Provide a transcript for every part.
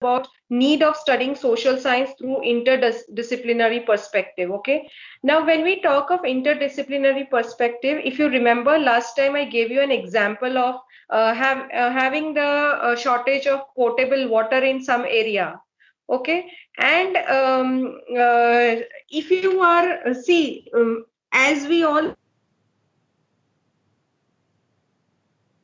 about need of studying social science through interdisciplinary perspective. Okay, now when we talk of interdisciplinary perspective, if you remember last time I gave you an example of having the shortage of potable water in some area. Okay, and if you are see as we all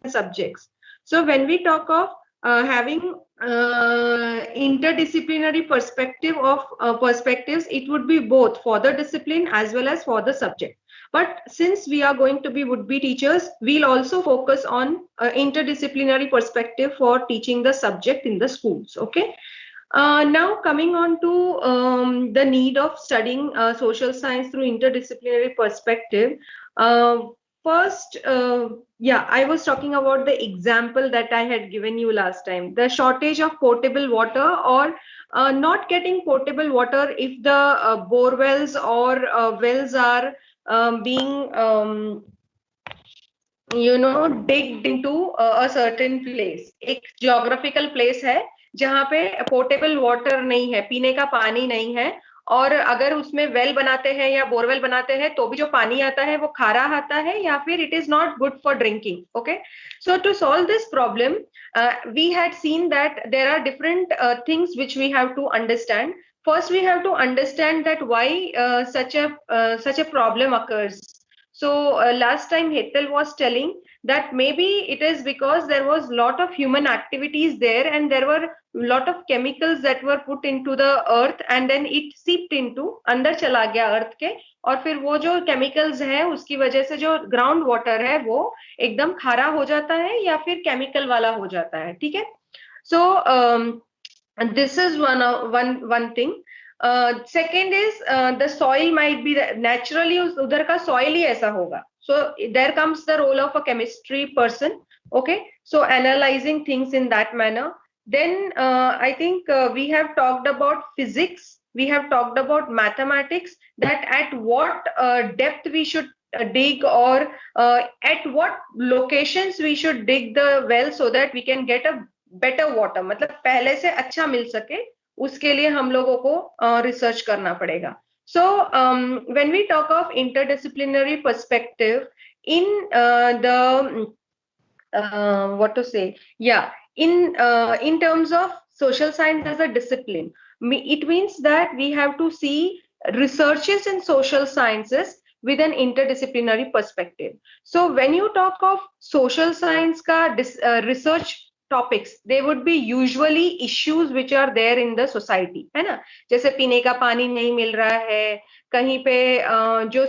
subjects. So when we talk of having interdisciplinary perspectives, it would be both for the discipline as well as for the subject. But since we are going to be would-be teachers, we'll also focus on interdisciplinary perspective for teaching the subject in the schools. Okay. Now coming on to the need of studying social science through interdisciplinary perspective. Uh, First, yeah, I was talking about the example that I had given you last time, the shortage of potable water or not getting potable water if the bore wells or wells are being digged into a certain place. एक geographical place है जहाँ पे portable water नहीं है, पीने का पानी नहीं है, और अगर उसमें वेल बनाते हैं या बोरवेल बनाते हैं तो भी जो पानी आता है वो खारा आता है या फिर it is not good for drinking. Okay, so to solve this problem we had seen that there are different things which we have to understand. First, we have to understand that why such a problem occurs. So last time Hetal was telling that maybe it is because there was lot of human activities there and there were lot of chemicals that were put into the earth and then it seeped into अंदर चला गया अर्थ के, और फिर वो जो chemicals है उसकी वजह से जो ग्राउंड वाटर है वो एकदम खारा हो जाता है या फिर केमिकल वाला हो जाता है. ठीक है. सो this is one thing. Second is the soil might be naturally उधर का सॉइल ही ऐसा होगा. So there comes the role of a chemistry person. Okay, so analyzing things in that manner. Then I think we have talked about physics, we have talked about mathematics, that at what depth we should dig, or at what locations we should dig the well so that we can get a better water. मतलब पहले से अच्छा मिल सके उसके लिए हम लोगों को रिसर्च करना पड़ेगा. So when we talk of interdisciplinary perspective in the what to say, yeah, in terms of social science as a discipline, it means that we have to see researches in social sciences with an interdisciplinary perspective. So when you talk of social science ka research topics, they would be usually issues which are there in the society, है ना. जैसे पीने का पानी नहीं मिल रहा है, कहीं पे जो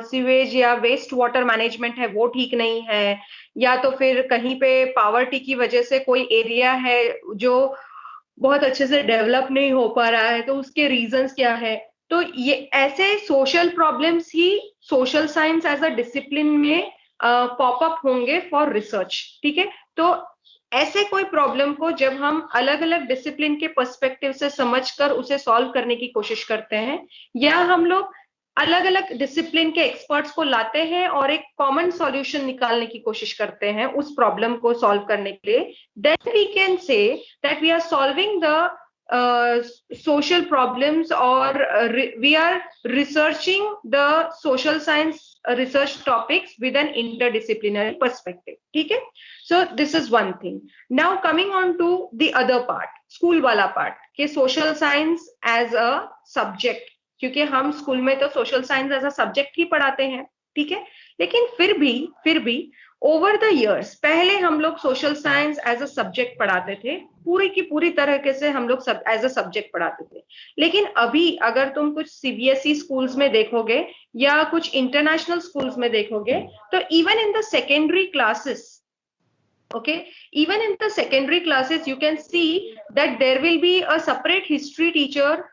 सीवेज या वेस्ट वाटर मैनेजमेंट है वो ठीक नहीं है, या तो फिर कहीं पे पावर्टी की वजह से कोई एरिया है जो बहुत अच्छे से डेवलप नहीं हो पा रहा है, तो उसके रीजंस क्या है. तो ये ऐसे सोशल प्रॉब्लम्स ही social science as a discipline में पॉप अप होंगे फॉर रिसर्च. ठीक है. तो ऐसे कोई प्रॉब्लम को जब हम अलग अलग डिसिप्लिन के पर्सपेक्टिव से समझकर उसे सॉल्व करने की कोशिश करते हैं, या हम लोग अलग अलग डिसिप्लिन के एक्सपर्ट्स को लाते हैं और एक कॉमन सॉल्यूशन निकालने की कोशिश करते हैं उस प्रॉब्लम को सॉल्व करने के लिए, then we can say that we are solving the social problems, or we are researching the social science research topics with an interdisciplinary perspective. ठीक है. So this is one thing. Now coming on to the other part, school वाला part, कि social science as a subject, क्योंकि हम school में तो social science as a subject ही पढ़ाते हैं. ठीक है. लेकिन फिर भी ओवर द इयर्स, पहले हम लोग social science as a subject पढ़ाते थे, पूरी की पूरी तरीके से हम लोग एज अ सब्जेक्ट पढ़ाते थे. लेकिन अभी अगर तुम कुछ सीबीएसई स्कूल्स में देखोगे या कुछ इंटरनेशनल स्कूल्स में देखोगे, तो even in the secondary classes, okay, even in the secondary classes you can see that there will be a separate history teacher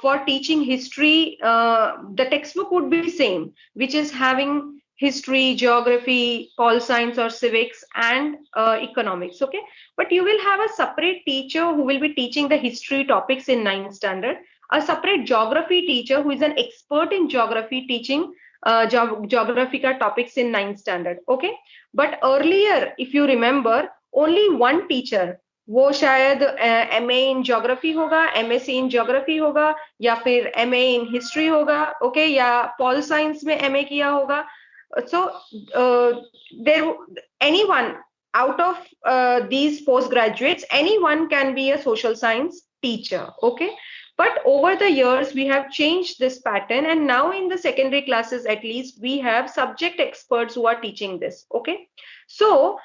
for teaching history. The textbook would be same, which is having history, geography, pol science or civics, and economics. Okay, but you will have a separate teacher who will be teaching the history topics in 9th standard, a separate geography teacher who is an expert in geography teaching geography ka topics in 9th standard. Okay, but earlier if you remember, only one teacher वो शायद MA in geography होगा, MSc in geography होगा, या फिर MA in history होगा, okay, या pol science में MA किया होगा. So there, anyone out of these postgraduates, anyone can be a social science teacher, okay. But over the years, we have changed this pattern, and now in the secondary classes, at least, we have subject experts who are teaching this, okay. So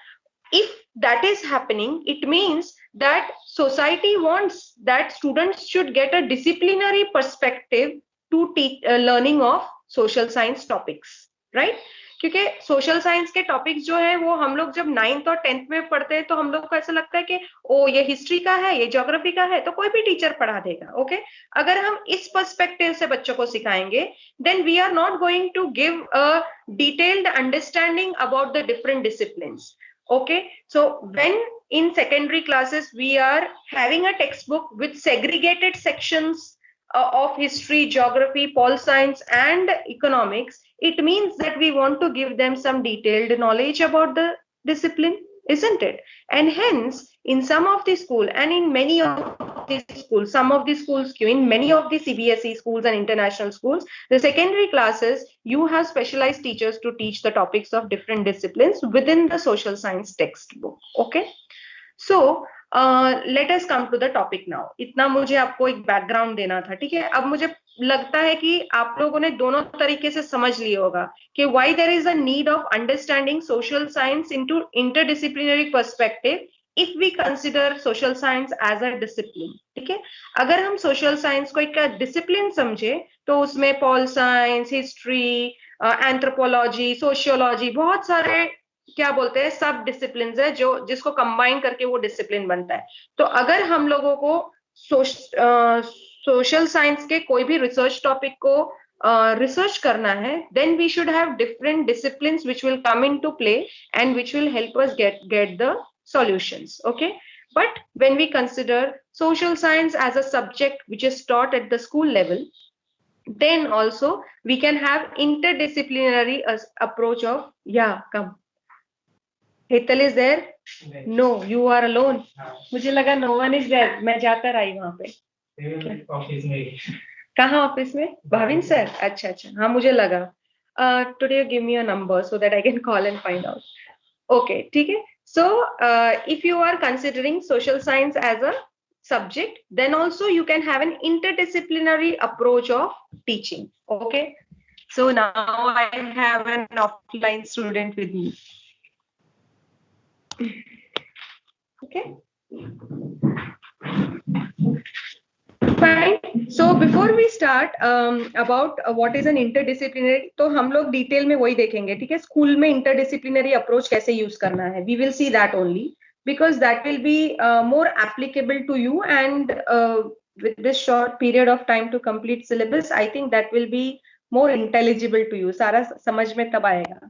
if that is happening, it means that society wants that students should get a disciplinary perspective to teach learning of social science topics, right? क्योंकि social science के topics जो है वो हम लोग जब 9th और 10th में पढ़ते हैं तो हम लोग को ऐसा लगता है कि ओ ये हिस्ट्री का है, ये ज्योग्राफी का है, तो कोई भी टीचर पढ़ा देगा, ओके. अगर हम इस पर्सपेक्टिव से बच्चों को सिखाएंगे, then we are not going to give a detailed understanding about the different disciplines. Okay, so when in secondary classes we are having a textbook with segregated sections of history, geography, pol science, and economics, it means that we want to give them some detailed knowledge about the discipline, isn't it? And hence, in some of the school and in many of the schools, some of the schools, in many of the CBSE schools and international schools, the secondary classes, you have specialized teachers to teach the topics of different disciplines within the social science textbook, okay. So let us come to the topic now. इतना मुझे आपको एक background देना था, ठीक है. अब मुझे लगता है कि आप लोगों ने दोनों तरीके से समझ लिया होगा कि why there is a need of understanding social science into interdisciplinary perspective if we consider social science as a discipline, ठीक है. अगर हम सोशल साइंस को एक डिसिप्लिन समझे तो उसमें pol science, history, anthropology, sociology, बहुत सारे क्या बोलते हैं सब डिसिप्लिन है जो जिसको कंबाइन करके वो डिसिप्लिन बनता है. तो अगर हम लोगों को सोशल साइंस के कोई भी रिसर्च टॉपिक को रिसर्च करना है, then we should have different disciplines which will come into play and which will help us get the solutions, okay. But when we consider social science as a subject which is taught at the school level, then also we can have interdisciplinary approach of, yeah, come. Hetal is there? No, you are alone. मुझे लगा no one is there. मैं जाकर आई वहां पे. Office में. कहाँ office में? Bhavin sir. अच्छा अच्छा, हाँ मुझे लगा. Today give me a number so that I can call and find out. Okay, ठीक है. So if you are considering social science as a subject, then also you can have an interdisciplinary approach of teaching. Okay. So now I have an offline student with me. Okay. Fine. So before we start about what is an interdisciplinary, तो हम लोग detail में वही देखेंगे, ठीक है. School में interdisciplinary approach कैसे यूज करना है, we will see that only because that will be more applicable to you, and with this short period of time to complete syllabus, I think that will be more intelligible to you. सारा समझ में तब आएगा.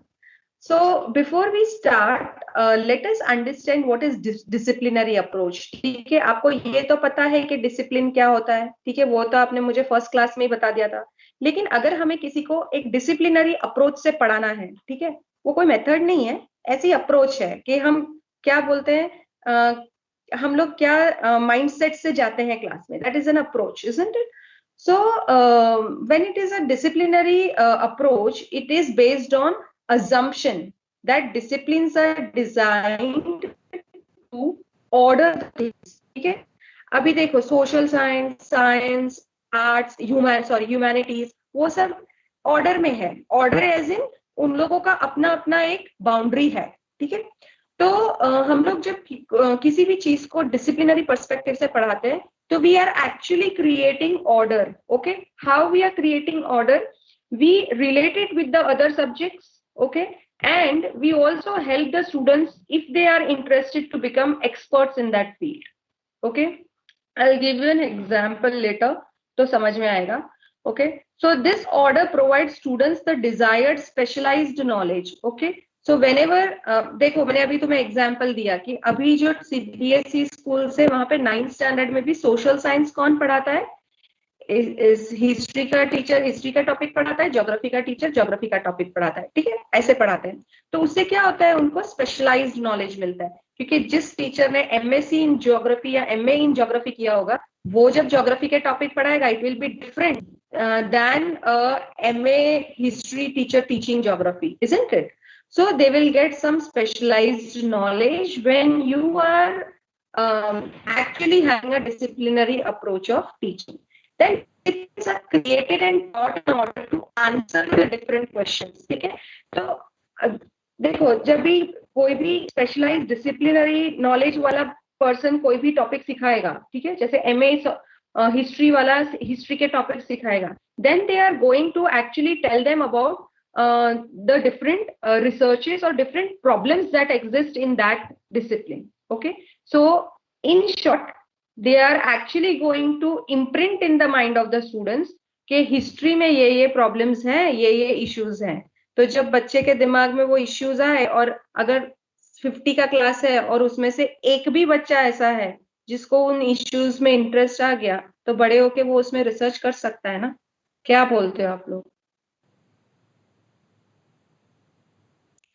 So before we start, let us understand what is disciplinary approach. ठीक है, आपको ये तो पता है कि डिसिप्लिन क्या होता है, ठीक है, वो तो आपने मुझे फर्स्ट क्लास में ही बता दिया था. लेकिन अगर हमें किसी को एक डिसिप्लिनरी अप्रोच से पढ़ाना है, ठीक है, वो कोई मेथड नहीं है, ऐसी अप्रोच है कि हम क्या बोलते हैं, हम लोग क्या माइंडसेट से जाते हैं क्लास में. That is an approach, isn't it? So when it is a disciplinary approach, it is based on assumption that disciplines are designed to order the things, ठीक है. अभी देखो social science, science, arts, humanities, वो सब order में है. Order as in उन लोगों का अपना अपना एक बाउंड्री है, ठीक है. तो हम लोग जब किसी भी चीज को डिसिप्लिनरी पर्सपेक्टिव से पढ़ाते हैं तो we are actually creating order. Okay, how we are creating order? We relate it with the other subjects, okay, and we also help the students if they are interested to become experts in that field. Okay, I'll give you an example later तो समझ में आएगा. Okay, so this order provides students the desired specialized knowledge. Okay, so whenever देखो मैंने अभी तुम्हें example दिया कि अभी जो CBSE स्कूल से वहां पे 9th स्टैंडर्ड में भी सोशल साइंस कौन पढ़ाता है? हिस्ट्री का टीचर हिस्ट्री का टॉपिक पढ़ाता है, ज्योग्राफी का टीचर ज्योग्राफी का टॉपिक पढ़ाता है, ठीक है, ऐसे पढ़ाते हैं. तो उससे क्या होता है, उनको स्पेशलाइज्ड नॉलेज मिलता है. क्योंकि जिस टीचर ने एमएससी इन ज्योग्राफी या एमए इन ज्योग्राफी किया होगा, वो जब ज्योग्राफी के टॉपिक पढ़ाएगा, it will be different than MA history teacher teaching geography, isn't it? So they will get some specialized knowledge when you are actually having a disciplinary approach of teaching. Then it's a created and taught in order to answer the different questions. ठीक है? तो देखो, जब भी कोई भी specialise disciplinary knowledge वाला person कोई भी टॉपिक सिखाएगा, ठीक है, जैसे एमए हिस्ट्री वाला हिस्ट्री के टॉपिक सिखाएगा, then they are going to actually tell them about the different researches or different problems that exist in that discipline. Okay, so in short, they are actually going to imprint in the mind of the students कि history में ये problems हैं, ये issues हैं. तो जब बच्चे के दिमाग में वो इश्यूज आए, और अगर 50 का क्लास है और उसमें से एक भी बच्चा ऐसा है जिसको उन इश्यूज में इंटरेस्ट आ गया, तो बड़े होके वो उसमें रिसर्च कर सकता है ना. क्या बोलते हो आप लोग?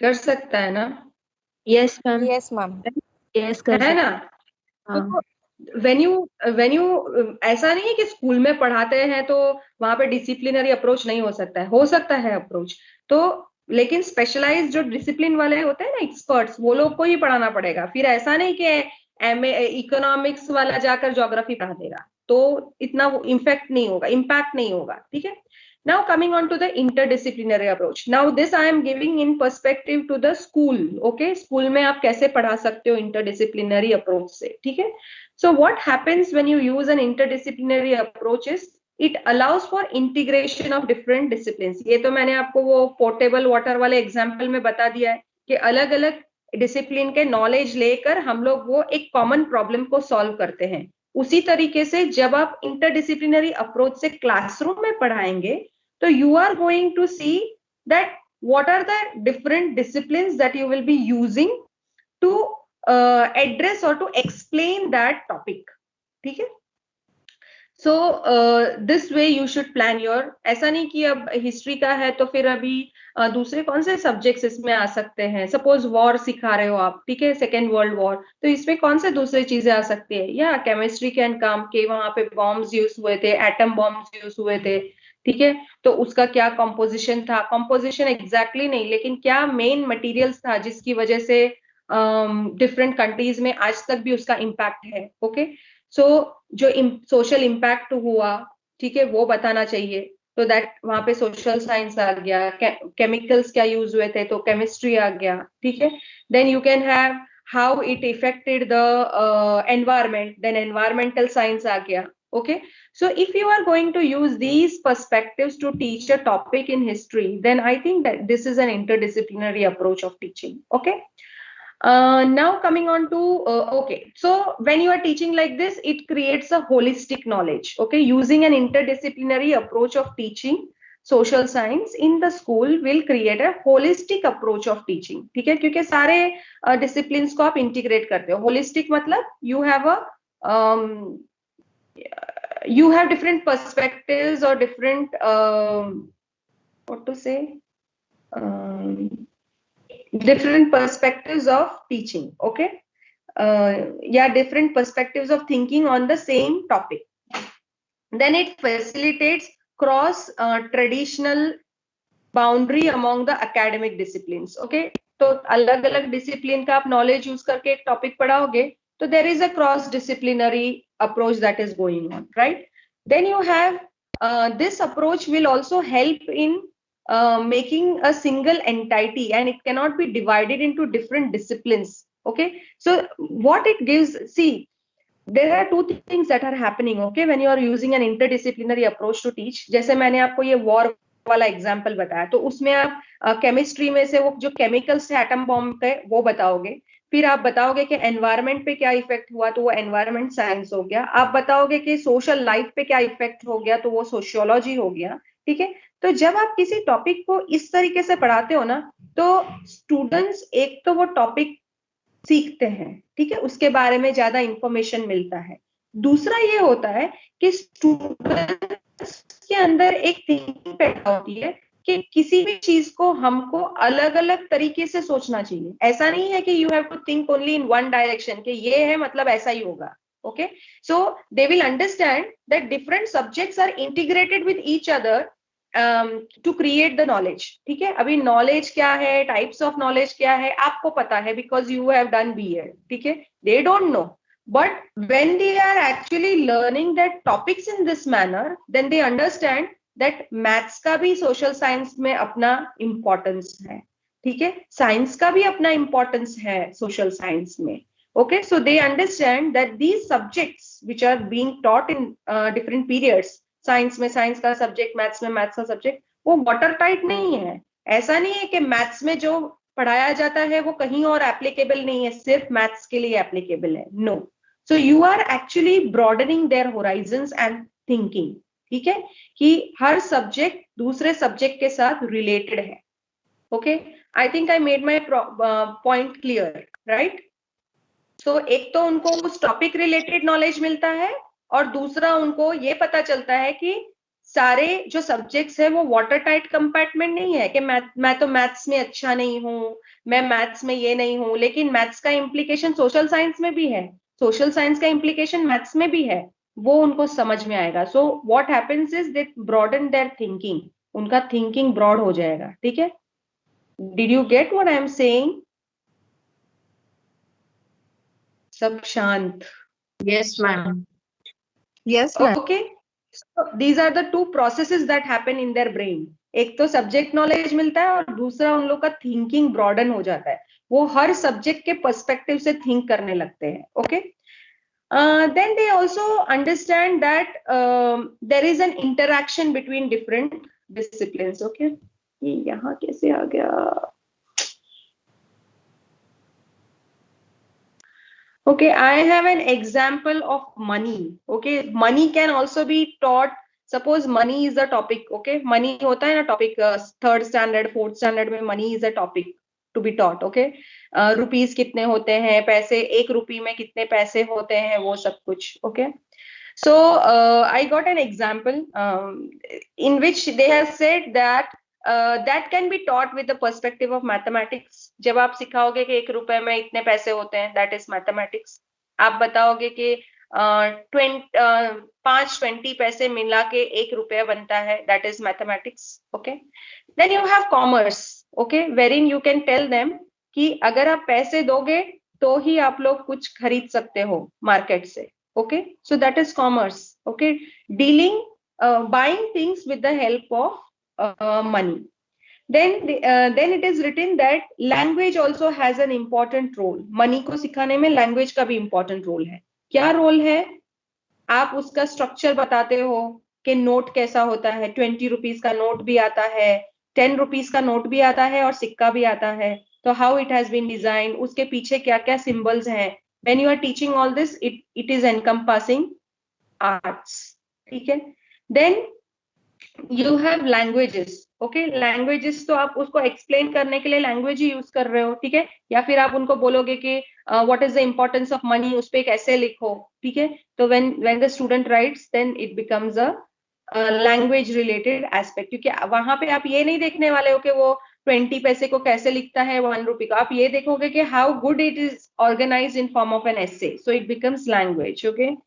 कर सकता है ना? Yes ma'am. Yes ma'am. Yes कर है ना? हाँ. तो when you ऐसा नहीं है कि स्कूल में पढ़ाते हैं तो वहां पे डिसिप्लिनरी अप्रोच नहीं हो सकता है, हो सकता है अप्रोच तो, लेकिन स्पेशलाइज जो डिसिप्लिन वाले होते हैं ना, एक्सपर्ट्स, वो लोग को ही पढ़ाना पड़ेगा. फिर ऐसा नहीं कि एमए इकोनॉमिक्स वाला जाकर ज्योग्राफी पढ़ा देगा, तो इतना वो इम्पैक्ट नहीं होगा. ठीक है. Now coming on to the interdisciplinary approach. Now this I am giving in perspective to the school. Okay, school में आप कैसे पढ़ा सकते हो interdisciplinary approach से. ठीक है. So what happens when you use an interdisciplinary approach is it allows for integration of different disciplines. ये तो मैंने आपको वो potable water वाले example में बता दिया है कि अलग अलग डिसिप्लिन के नॉलेज लेकर हम लोग वो एक कॉमन प्रॉब्लम को सॉल्व करते हैं. उसी तरीके से जब आप इंटरडिसिप्लिनरी अप्रोच से क्लासरूम में पढ़ाएंगे, so you are going to see that what are the different disciplines that you will be using to address or to explain that topic. ठीक है. So this way you should plan your, ऐसा नहीं कि अब history का है तो फिर अभी दूसरे कौन से सब्जेक्ट्स इसमें आ सकते हैं. सपोज वॉर सिखा रहे हो आप, ठीक है, सेकेंड वर्ल्ड वॉर, तो इसमें कौन से दूसरी चीजें आ सकती है. या केमिस्ट्री कैन काम के वहां पे बॉम्ब्स यूज हुए थे, एटम बॉम्ब्स यूज हुए थे, ठीक है, तो उसका क्या कंपोजिशन था, कंपोजिशन एग्जैक्टली नहीं, लेकिन क्या मेन मटेरियल्स था जिसकी वजह से डिफरेंट कंट्रीज में आज तक भी उसका इम्पैक्ट है. ओके, सो जो सोशल इम्पैक्ट हुआ, ठीक है, वो बताना चाहिए. तो दैट वहां पे सोशल साइंस आ गया, केमिकल्स क्या यूज हुए थे तो केमिस्ट्री आ गया. ठीक है. Then you can have how it affected the environment, then environmental science आ गया. Okay, so if you are going to use these perspectives to teach a topic in history, then I think that this is an interdisciplinary approach of teaching. Okay, now coming on to okay, so when you are teaching like this, it creates a holistic knowledge. Okay, using an interdisciplinary approach of teaching social science in the school will create a holistic approach of teaching. ठीक है, क्योंकि सारे disciplines को आप integrate करते हो. Holistic मतलब you have a you have different perspectives or different what to say, different perspectives of teaching. Okay, yeah, different perspectives of thinking on the same topic. Then it facilitates cross traditional boundary among the academic disciplines. Okay, तो अलग अलग discipline का आप knowledge use करके एक topic पढ़ाओगे, so there is a cross disciplinary approach that is going on, right? Then you have this approach will also help in making a single entity, and it cannot be divided into different disciplines. Okay, so what it gives, see, there are two things that are happening. Okay, when you are using an interdisciplinary approach to teach, जैसे मैंने आपको ये war वाला example बताया, तो उसमें आप chemistry में से वो जो केमिकल्स थे एटम बॉम्ब के वो बताओगे, फिर आप बताओगे कि एनवायरनमेंट पे क्या इफेक्ट हुआ तो वो एनवायरनमेंट साइंस हो गया, आप बताओगे कि सोशल लाइफ पे क्या इफेक्ट हो गया तो वो सोशियोलॉजी हो गया. ठीक है, तो जब आप किसी टॉपिक को इस तरीके से पढ़ाते हो ना, तो स्टूडेंट्स एक तो वो टॉपिक सीखते हैं, ठीक है, उसके बारे में ज्यादा इंफॉर्मेशन मिलता है. दूसरा ये होता है कि स्टूडेंट्स के अंदर एक थिंकिंग पैदा होती है कि किसी भी चीज को हमको अलग अलग तरीके से सोचना चाहिए। ऐसा नहीं है कि you have to think only in one direction कि ये है मतलब ऐसा ही होगा। Okay, so they will understand that different subjects are integrated with each other to create the knowledge. ठीक है, अभी नॉलेज क्या है, टाइप्स ऑफ नॉलेज क्या है, आपको पता है because you have done BEd. ठीक है, they don't know, but when they are actually learning that topics in this manner, then they understand that maths का भी social science में अपना importance है। ठीक है, science का भी अपना importance है social science में। Okay, so they understand that these subjects which are being taught in different periods, science में science का subject, maths में maths का subject, वो watertight नहीं है। ऐसा नहीं है कि maths में जो पढ़ाया जाता है वो कहीं और applicable नहीं है, सिर्फ maths के लिए applicable है। No, so you are actually broadening their horizons and thinking। ठीक है, कि हर सब्जेक्ट दूसरे सब्जेक्ट के साथ रिलेटेड है। Okay, I think I made my point clear, right? So एक तो उनको उस टॉपिक रिलेटेड नॉलेज मिलता है, और दूसरा उनको ये पता चलता है कि सारे जो सब्जेक्ट्स है वो वाटर टाइट कंपार्टमेंट नहीं है कि मैं तो मैथ्स में अच्छा नहीं हूँ, मैं मैथ्स में ये नहीं हूँ, लेकिन मैथ्स का इम्प्लीकेशन सोशल साइंस में भी है, सोशल साइंस का इम्प्लीकेशन मैथ्स में भी है, वो उनको समझ में आएगा। So what happens is they broaden their thinking, उनका थिंकिंग ब्रॉड हो जाएगा। ठीक है, did you get what I am saying? सब शांत? Yes, ma'am. Yes, ma'am. Okay, so these are the two processes that happen in their brain। एक तो subject knowledge मिलता है और दूसरा उन लोग का थिंकिंग ब्रॉडन हो जाता है, वो हर सब्जेक्ट के पर्सपेक्टिव से थिंक करने लगते हैं। Okay, then they also understand that there is an interaction between different disciplines। okay, ये यहाँ कैसे आ गया? Okay, I have an example of money। Okay, money can also be taught। Suppose money is a topic। Okay, money होता है ना topic, third standard fourth standard में money is a topic to be taught। Okay, rupees कितने होते हैं, पैसे, एक रुपी में कितने पैसे होते हैं, वो सब कुछ। Okay, so I got an example in which they have said that that can be taught with the perspective of mathematics। जब आप सिखाओगे कि एक रुपए में इतने पैसे होते हैं, that is mathematics। आप बताओगे कि 5 पैसे मिला के एक रुपया बनता है, that is mathematics। okay, then you have commerce। okay, wherein you can tell them कि अगर आप पैसे दोगे तो ही आप लोग कुछ खरीद सकते हो मार्केट से। okay, so that is commerce। okay, dealing buying things with the help of money। then it is written that language also has an important role। money को सिखाने में language का भी important role है। क्या role है? आप उसका structure बताते हो कि नोट कैसा होता है, 20 रुपीस का नोट भी आता है, 10 रुपीस का नोट भी आता है और सिक्का भी आता है, तो how it has been designed, उसके पीछे क्या क्या symbols हैं। when you are teaching all this, it is encompassing arts। ठीक है, then you have languages। okay, languages तो आप उसको explain करने के लिए language ही use कर रहे हो। ठीक है, या फिर आप उनको बोलोगे कि what is the importance of money, उस पे एक ऐसे लिखो। ठीक है, तो when the student writes, then it becomes a language related aspect। क्योंकि वहां पे आप ये नहीं देखने वाले हो कि वो 20 पैसे को कैसे लिखता है 1 रुपए का, आप ये देखोगे कि how good it is organized in form of an essay, so it becomes language। okay,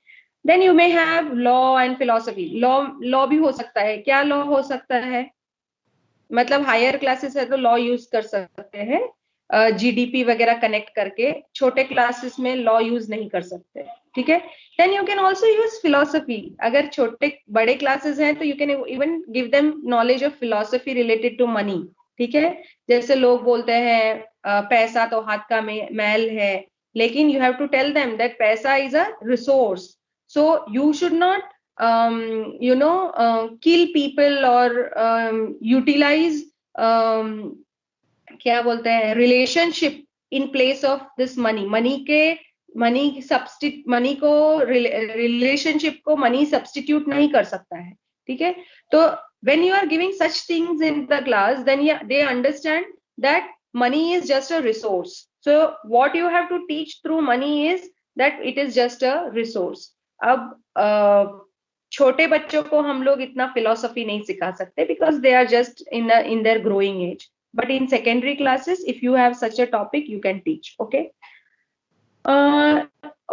then you may have law and philosophy। law भी हो सकता है। क्या law हो सकता है? मतलब हायर क्लासेस है तो लॉ यूज कर सकते हैं, जीडीपी वगैरह कनेक्ट करके। छोटे क्लासेस में लॉ यूज नहीं कर सकते। ठीक है, then you can also use philosophy. अगर छोटे बड़े क्लासेस हैं तो you can even give them knowledge of philosophy related to money. ठीक है, जैसे लोग बोलते हैं पैसा तो हाथ का मैल है, लेकिन you have to tell them that पैसा is a resource. so you should not kill people or utilize क्या बोलते हैं relationship in place of this money. Money को रिलेशनशिप को मनी सब्स्टिट्यूट नहीं कर सकता है। ठीक है, तो when you are giving such things in the class, then they understand that money is just a resource। so what you have to teach through money is that it is just a resource। अब छोटे बच्चों को हम लोग इतना philosophy नहीं सिखा सकते because they are just in their growing age, but in secondary classes if you have such a topic you can teach. Okay.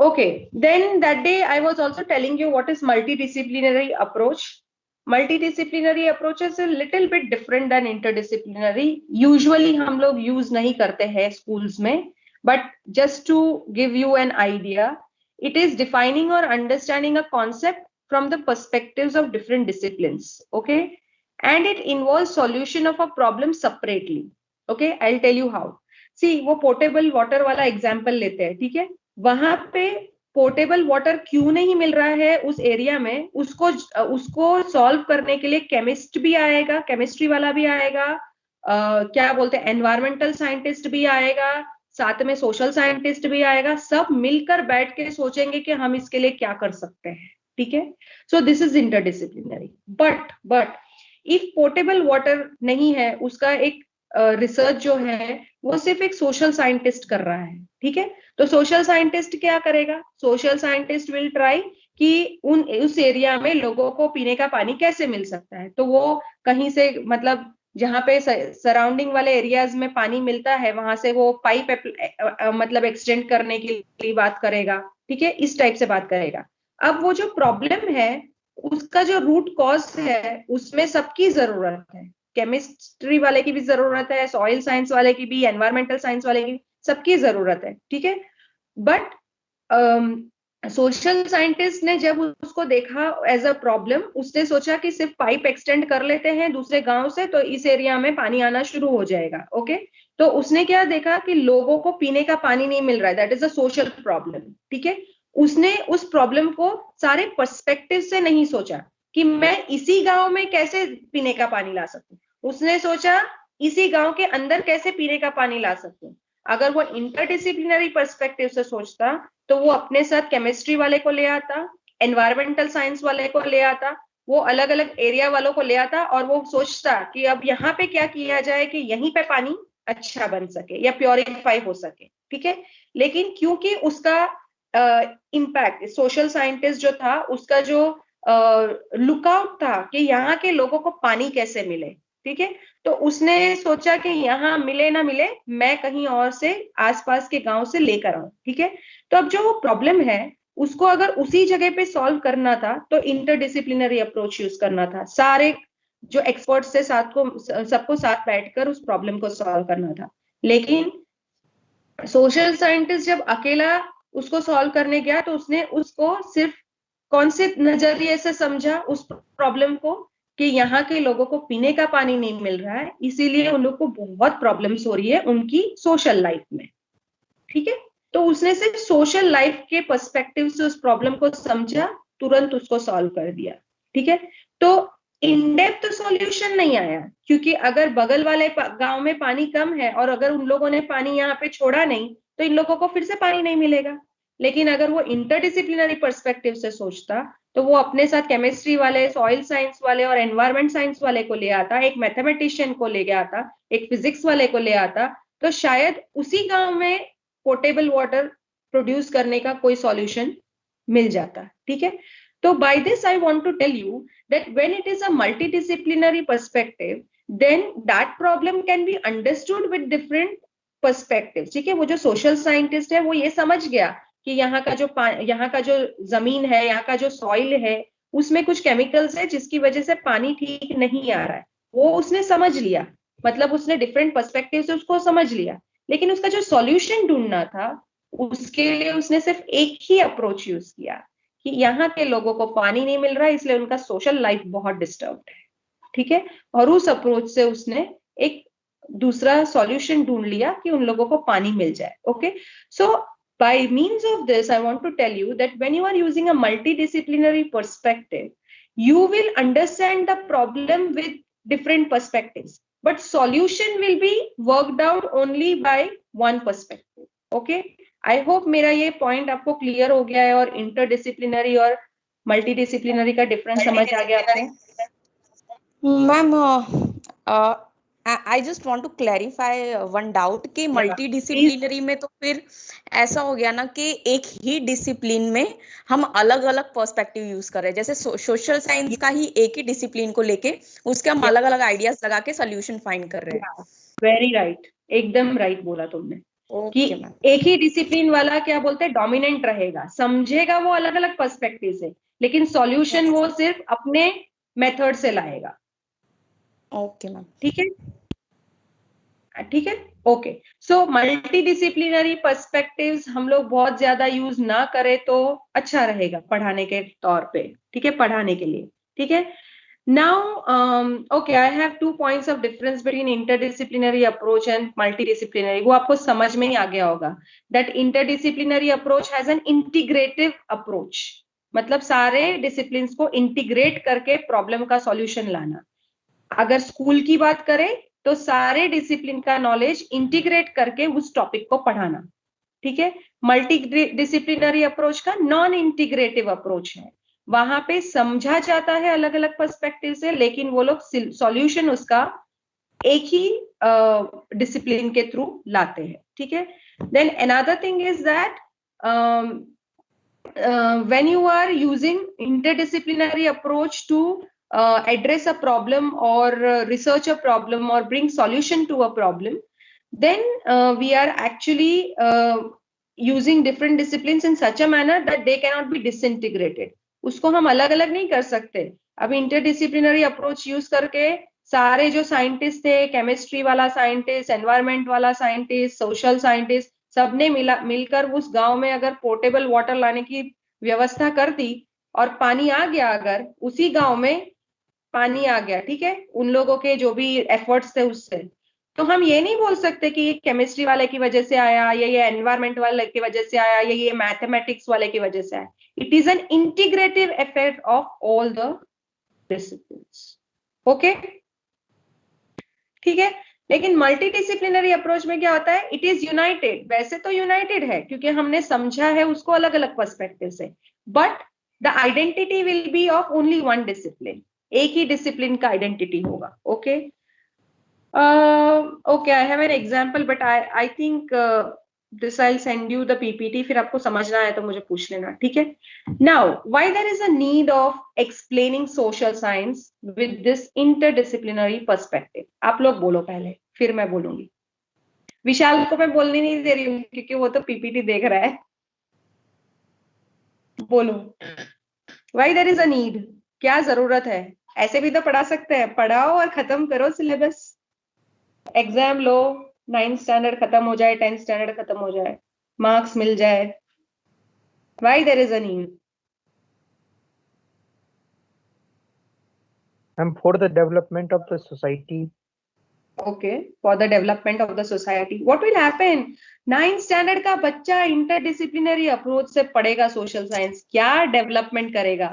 Okay, then that day I was also telling you what is multidisciplinary approach. Multidisciplinary approach is a little bit different than interdisciplinary. Usually हम लोग use नहीं करते हैं schools में, but just to give you an idea, it is defining or understanding a concept from the perspectives of different disciplines. Okay, and it involves solution of a problem separately. Okay, I'll tell you how. सी वो portable water वाला example लेते हैं, ठीक है. वहां पे portable water क्यों नहीं मिल रहा है उस एरिया में, उसको सॉल्व करने के लिए केमिस्ट भी आएगा, केमिस्ट्री वाला भी आएगा, क्या बोलते हैं एनवायरमेंटल साइंटिस्ट भी आएगा, साथ में सोशल साइंटिस्ट भी आएगा. सब मिलकर बैठ के सोचेंगे कि हम इसके लिए क्या कर सकते हैं. ठीक है. सो this is interdisciplinary. But if portable water नहीं है, उसका एक रिसर्च जो है वो सिर्फ एक सोशल साइंटिस्ट कर रहा है. ठीक है. तो सोशल साइंटिस्ट क्या करेगा, सोशल साइंटिस्ट विल ट्राई कि उस एरिया में लोगों को पीने का पानी कैसे मिल सकता है. तो वो कहीं से मतलब जहां पे सराउंडिंग वाले एरियाज में पानी मिलता है वहां से वो पाइप मतलब एक्सटेंड करने के लिए बात करेगा. ठीक है. इस टाइप से बात करेगा. अब वो जो प्रॉब्लम है उसका जो रूट कॉज है उसमें सबकी जरूरत है. केमिस्ट्री वाले की भी जरूरत है, सॉइल साइंस वाले की भी, एनवायरमेंटल साइंस वाले की, सबकी जरूरत है. ठीक है. बट सोशल साइंटिस्ट ने जब उसको देखा एज अ प्रॉब्लम, उसने सोचा कि सिर्फ पाइप एक्सटेंड कर लेते हैं दूसरे गांव से तो इस एरिया में पानी आना शुरू हो जाएगा. ओके. तो उसने क्या देखा कि लोगों को पीने का पानी नहीं मिल रहा है, that is a social problem. ठीक है. उसने उस प्रॉब्लम को सारे पर्सपेक्टिव से नहीं सोचा कि मैं इसी गांव में कैसे पीने का पानी ला सकूं. उसने सोचा इसी गांव के अंदर कैसे पीने का पानी ला सकूं. अगर वो इंटरडिसिप्लिनरी पर्सपेक्टिव से सोचता तो वो अपने साथ केमिस्ट्री वाले को ले आता, एनवायरमेंटल साइंस वाले को ले आता, वो अलग अलग एरिया वालों को ले आता और वो सोचता कि अब यहाँ पे क्या किया जाए कि यहीं पे पानी अच्छा बन सके या प्योरीफाई हो सके. ठीक है. लेकिन क्योंकि उसका इम्पैक्ट सोशल साइंटिस्ट जो था उसका जो लुकआउट था कि यहाँ के लोगों को पानी कैसे मिले. ठीक है. तो उसने सोचा कि यहाँ मिले ना मिले मैं कहीं और से आसपास के गांव से लेकर आऊं. ठीक है. तो अब जो प्रॉब्लम है उसको अगर उसी जगह पे सॉल्व करना था तो इंटरडिसिप्लिनरी अप्रोच यूज करना था. सारे जो एक्सपर्ट से सबको साथ बैठकर उस प्रॉब्लम को सॉल्व करना था. लेकिन सोशल साइंटिस्ट जब अकेला उसको सॉल्व करने गया तो उसने उसको सिर्फ कौन से नजरिए से समझा उस प्रॉब्लम को कि यहाँ के लोगों को पीने का पानी नहीं मिल रहा है, इसीलिए उन लोग को बहुत प्रॉब्लम्स हो रही है उनकी सोशल लाइफ में. ठीक है. तो उसने सिर्फ सोशल लाइफ के पर्सपेक्टिव से उस प्रॉब्लम को समझा, तुरंत उसको सॉल्व कर दिया. ठीक है. तो इन डेप्थ सॉल्यूशन नहीं आया, क्योंकि अगर बगल वाले गांव में पानी कम है और अगर उन लोगों ने पानी यहाँ पे छोड़ा नहीं तो इन लोगों को फिर से पानी नहीं मिलेगा. लेकिन अगर वो इंटरडिसिप्लिनरी पर्सपेक्टिव से सोचता तो वो अपने साथ केमिस्ट्री वाले, सॉइल साइंस वाले और एनवायरमेंट साइंस वाले को ले आता, एक मैथमेटिशियन को ले आता, एक फिजिक्स वाले को ले आता, तो शायद उसी गांव में पोर्टेबल वाटर प्रोड्यूस करने का कोई सॉल्यूशन मिल जाता. ठीक है. तो by this I want to tell you that when it is a multidisciplinary perspective, then that problem can be understood with different perspectives. ठीक है. वो जो सोशल साइंटिस्ट है वो ये समझ गया कि यहाँ का जो जमीन है, यहाँ का जो सॉइल है उसमें कुछ केमिकल्स है जिसकी वजह से पानी ठीक नहीं आ रहा है. वो उसने समझ लिया, मतलब उसने डिफरेंट पर्सपेक्टिव से उसको समझ लिया. लेकिन उसका जो सॉल्यूशन ढूंढना था उसके लिए उसने सिर्फ एक ही अप्रोच यूज किया कि यहाँ के लोगों को पानी नहीं मिल रहा है इसलिए उनका सोशल लाइफ बहुत डिस्टर्ब्ड है. ठीक है. और उस अप्रोच से उसने एक दूसरा सॉल्यूशन ढूंढ लिया कि उन लोगों को पानी मिल जाए. Okay. So by means of this I want to tell you that when you are using a multidisciplinary perspective you will understand the problem with different perspectives, but solution will be worked out only by one perspective. Okay. I hope मेरा ये point आपको clear हो गया है और interdisciplinary और multidisciplinary का difference समझ आ गया आपको. Ma'am I just want to clarify one doubt कि मल्टी डिसिप्लिनरी में तो फिर ऐसा हो गया ना कि एक ही डिसिप्लिन में हम अलग अलग पर्सपेक्टिव यूज कर रहे हैं, जैसे सोशल साइंस का ही एक ही डिसिप्लिन को लेके उसके हम अलग अलग आइडियाज लगा के सोल्यूशन फाइंड कर रहे हैं। वेरी राइट, एकदम राइट बोला तुमने कि ओके मैम। एक ही डिसिप्लिन वाला क्या बोलते हैं डोमिनेंट रहेगा, समझेगा वो अलग अलग पर्सपेक्टिव से, लेकिन सॉल्यूशन वो सिर्फ अपने मेथड से लाएगा। Okay ma'am. ठीक है, ठीक है, okay. So multi disciplinary perspectives हम लोग बहुत ज्यादा यूज ना करें तो अच्छा रहेगा पढ़ाने के तौर पे, ठीक है, पढ़ाने के लिए। ठीक है, now okay, I have 2 points of difference between interdisciplinary approach and multidisciplinary. वो आपको समझ में ही आ गया होगा that interdisciplinary approach has an integrative approach, मतलब सारे डिसिप्लिन्स को इंटीग्रेट करके प्रॉब्लम का सॉल्यूशन लाना। अगर स्कूल की बात करें तो सारे डिसिप्लिन का नॉलेज इंटीग्रेट करके उस टॉपिक को पढ़ाना। ठीक है, मल्टी डिसिप्लिनरी अप्रोच का नॉन इंटीग्रेटिव अप्रोच है, वहां पे समझा जाता है अलग अलग पर्सपेक्टिव से, लेकिन वो लोग सॉल्यूशन उसका एक ही डिसिप्लिन के थ्रू लाते हैं। ठीक है, then another thing is that when you are using interdisciplinary approach to address a problem or research a problem or bring solution to a problem, then we are actually using different disciplines in such a manner that they cannot be disintegrated. उसको हम अलग अलग नहीं कर सकते। अब interdisciplinary approach use करके सारे जो साइंटिस्ट थे, केमिस्ट्री वाला साइंटिस्ट, एनवायरमेंट वाला साइंटिस्ट, सोशल साइंटिस्ट, सबने मिलकर उस गांव में अगर पोर्टेबल वाटर लाने की व्यवस्था कर दी और पानी आ गया, अगर उसी गांव में पानी आ गया, ठीक है, उन लोगों के जो भी एफर्ट्स थे उससे, तो हम ये नहीं बोल सकते कि ये केमिस्ट्री वाले की वजह से आया, या ये एनवायरमेंट वाले की वजह से आया, या ये मैथमेटिक्स वाले की वजह से आया। It is an integrative effect of all the disciplines. Okay, ठीक है, लेकिन मल्टी डिसिप्लिनरी अप्रोच में क्या होता है, इट इज यूनाइटेड। वैसे तो यूनाइटेड है क्योंकि हमने समझा है उसको अलग अलग पर्सपेक्टिव से, but the identity will be of only one discipline, एक ही डिसिप्लिन का आइडेंटिटी होगा। Okay, okay, I have an example but I think this I send you the PPT, फिर आपको समझना है तो मुझे पूछ लेना। ठीक है, now why there is a need of explaining social science with this interdisciplinary perspective? आप लोग बोलो पहले, फिर मैं बोलूंगी। विशाल को मैं बोलने नहीं दे रही हूँ क्योंकि वो तो पीपीटी देख रहा है। बोलो, why there is a need, क्या जरूरत है? ऐसे भी तो पढ़ा सकते हैं, पढ़ाओ और खत्म करो सिलेबस, एग्जाम लो, 9th स्टैंडर्ड खत्म हो जाए, 10th स्टैंडर्ड खत्म हो जाए, मार्क्स मिल जाए। Why there is a need? And for the development of the society. Okay, for the development of the society. What will happen? 9th standard का बच्चा इंटरडिसिप्लिनरी अप्रोच से पढ़ेगा सोशल साइंस, क्या डेवलपमेंट करेगा?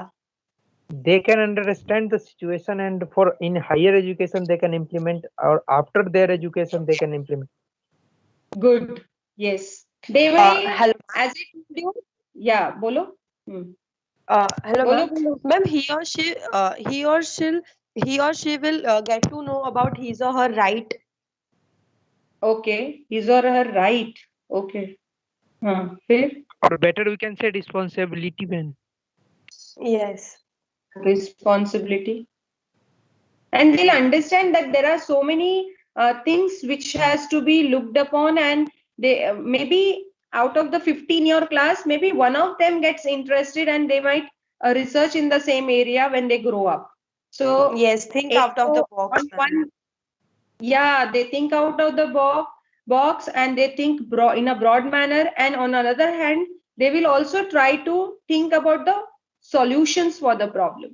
They can understand the situation, and for in higher education they can implement, or after their education they can implement. Good, yes, they will, hello. as I told you, yeah, bolo. Hello Bolo, ma'am. bolo. Ma'am, he or she will get to know about his or her right. Okay, his or her right. Okay, फिर Or better we can say responsibility when. Yes. responsibility, and they'll understand that there are so many things which has to be looked upon, and they maybe out of the 15-year class, maybe one of them gets interested and they might research in the same area when they grow up. So Yes, think out of the box. yeah, they think out of the box and they think in a broad manner, and on another hand they will also try to think about the solutions for the problem.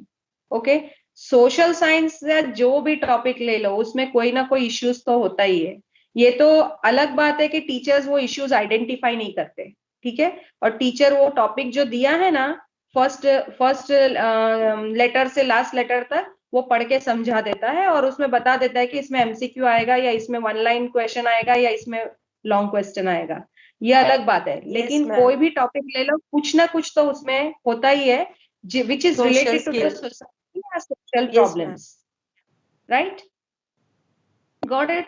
Okay, social science या जो भी topic ले लो उसमें कोई ना कोई issues तो होता ही है। ये तो अलग बात है कि टीचर्स वो इश्यूज आइडेंटिफाई नहीं करते, ठीक है, और टीचर वो टॉपिक जो दिया है ना, फर्स्ट लेटर से लास्ट लेटर तक वो पढ़ के समझा देता है और उसमें बता देता है कि इसमें एमसीक्यू आएगा या इसमें 1 लाइन क्वेश्चन आएगा या इसमें लॉन्ग क्वेश्चन आएगा, ये अलग बात है। लेकिन कोई भी टॉपिक ले लो, कुछ ना कुछ तो उसमें होता ही है which is related to the society or social problems, right? Got it?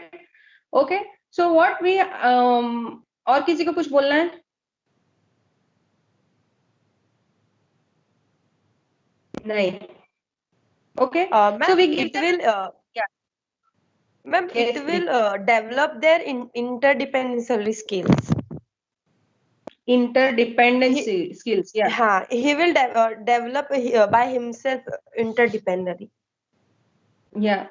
Okay. So what we और किसी को कुछ बोलना है? नहीं. Okay. So Ma'am, we give it them, will, yeah. ma'am, Yes, it will develop their interdependency skills. Interdependency skills. Yeah. हाँ, he will develop by himself interdependently. Yeah.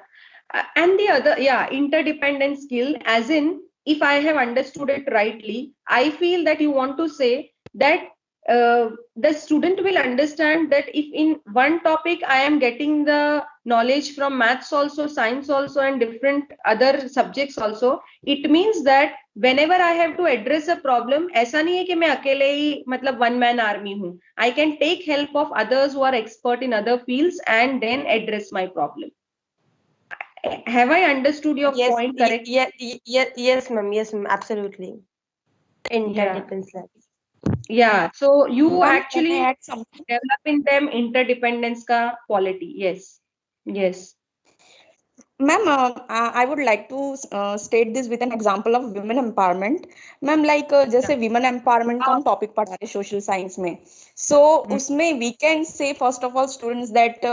And the other, yeah, interdependent skill, as in, if I have understood it rightly, I feel that you want to say that the student will understand that if in one topic I am getting the knowledge from maths also, science also, and different other subjects also, it means that whenever I have to address a problem, ऐसा नहीं है कि मैं अकेले ही मतलब one man army हूँ. I can take help of others who are expert in other fields and then address my problem. Have I understood your point correctly? Yes, ma'am. Yes, ma'am. Absolutely. Interdependence. Yeah. So you Ma'am, can I actually add something? develop in them interdependence ka quality. Yes. Yes. Ma'am, I would like to state this with an example of women empowerment. Ma'am, like जैसे women empowerment का हम topic पढ़ा रहे social science में. So उसमें we can say first of all students that